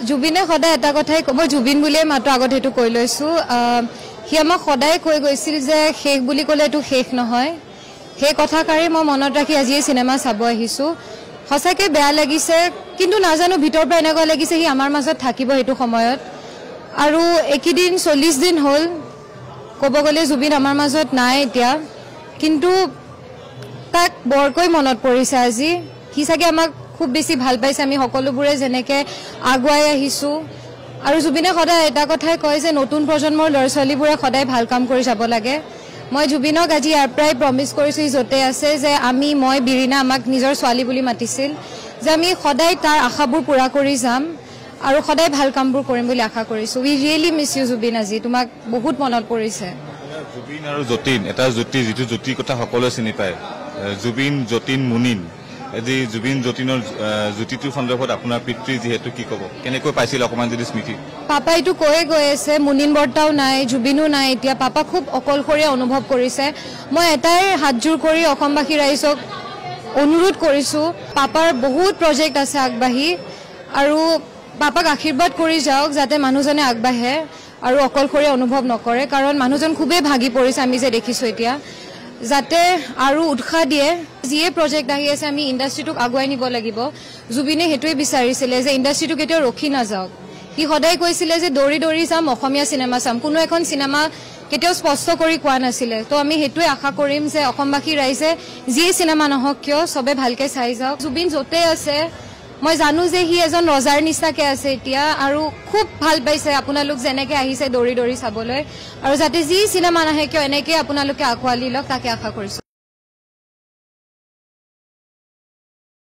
জুবিনে সদায় এটা কথাই মই জুবিন বুলিয়ে মাত্ৰ আগত হেতু কৈ লৈছো হি আমাক সদায় কৈ গৈছিল যে শেষ বুলি ক'লে এটো শেষ নহয় হে কথাকাৰে মই মনত ৰাখি আজি এই সিনেমা চাব আহিছো হসাকে বেয়া লাগিছে কিন্তু নাজানো ভিতৰ পৰা এনেকুৱা লাগিছে হি আমাৰ মাজত থাকিব হেতু সময়ত আৰু একিদিন 40 দিন হল ক'ব গলে জুবিন আমাৰ মাজত নাই এতিয়া কিন্তু তাক বৰকৈ মনত পৰিছে আজি হি সাকে আমাক খুব বেছি ভাল পাইছে আমি সকলোবোৰে জেনেকে আগুৱাই আহিছো আৰু জুবিনে সদায় এটা কথাই কয় যে নতুন প্ৰজন্মৰ লৰছলিবোৰে সদায় ভাল কাম কৰি যাব লাগে মই জুবিনক আজি ইয়াৰ প্ৰায় প্ৰমিস কৰিছো যতে আছে যে মই বিৰিনা আমাক নিজৰ ছোৱালী বুলি মাতিছিল যে আমি সদায় তাৰ আশাবোৰ পুৰা কৰি যাম আৰু সদায় ভাল কামবোৰ কৰিম বুলি আশা কৰিছো উই ৰিয়েলি মিছ ইউ জুবিন আজি তোমাক বহুত মনত পৰিছে জুবিন আৰু যতীন এটা জ্যোতি যিটো জ্যোতিৰ কথা সকলোৱে চিনি পায় জুবিন যতীন মুনিন আজি জুবিন যতীনৰ জ্যোতিটোৰ সন্দৰ্ভত আপোনাৰ পিতৃ যেহেতু কি ক'ব কেনেকৈ পাইছিল অকমান যদি স্মৃতি পাপাইটো কৈ গৈ আছে মুনিন বৰ্তাও নাই জুবিনো নাই এতিয়া পাপা খুব অকলশৰীয়া অনুভৱ কৰিছে মই এটাই হাতজোৰ কৰি অসমবাসী ৰাইজক অনুৰোধ কৰিছো পাপাৰ বহুত প্ৰজেক্ট আছে আগবাঢ়ি আৰু পাপাক আশীৰ্বাদ কৰি যাওক যাতে মানুহজনে আগবাঢ়ে আৰু অকলশৰীয়া অনুভৱ নকৰে কাৰণ মানুহজন খুবেই ভাগি পৰিছে আমি যে দেখিছো এতিয়া যাতে আৰু উৎসাহ দিয়ে যিয়ে প্ৰজেক্ট আহি আছে আমি ইণ্ডাষ্ট্ৰিটোক আগুৱাই নিব লাগিব জুবিনে হেতুৱে বিচাৰিছিলে যে ইণ্ডাষ্ট্ৰিটো কেতিয়াও ৰখি নাযাওক হি সদায় কৈছিলে যে দৌৰি দৌৰি যাম অসমীয়া সিনেমা চাম কোনো এখন সিনেমা কেতিয়াও স্পষ্ট কৰি কোৱা নাছিলে তো আমি হেতুৱে আশা কৰিম যে অসমবাসী ৰাইজে যিয়ে সিনেমা নহওক কিয় সবে ভালকে চাই যাওক জুবিন যতে আছে মই জানো যে হি এজন ৰজাৰ নিচিনাকে আছে এতিয়া আৰু খুব ভাল পাইছে আপোনালোক জেনেকে আহিছে দৌৰি দৌৰি চাবলৈ আৰু যাতে যি সিনেমা নাহে কিয় এনেকে আপোনালোকে আকোৱালি লওক তাকে আশা কৰিছো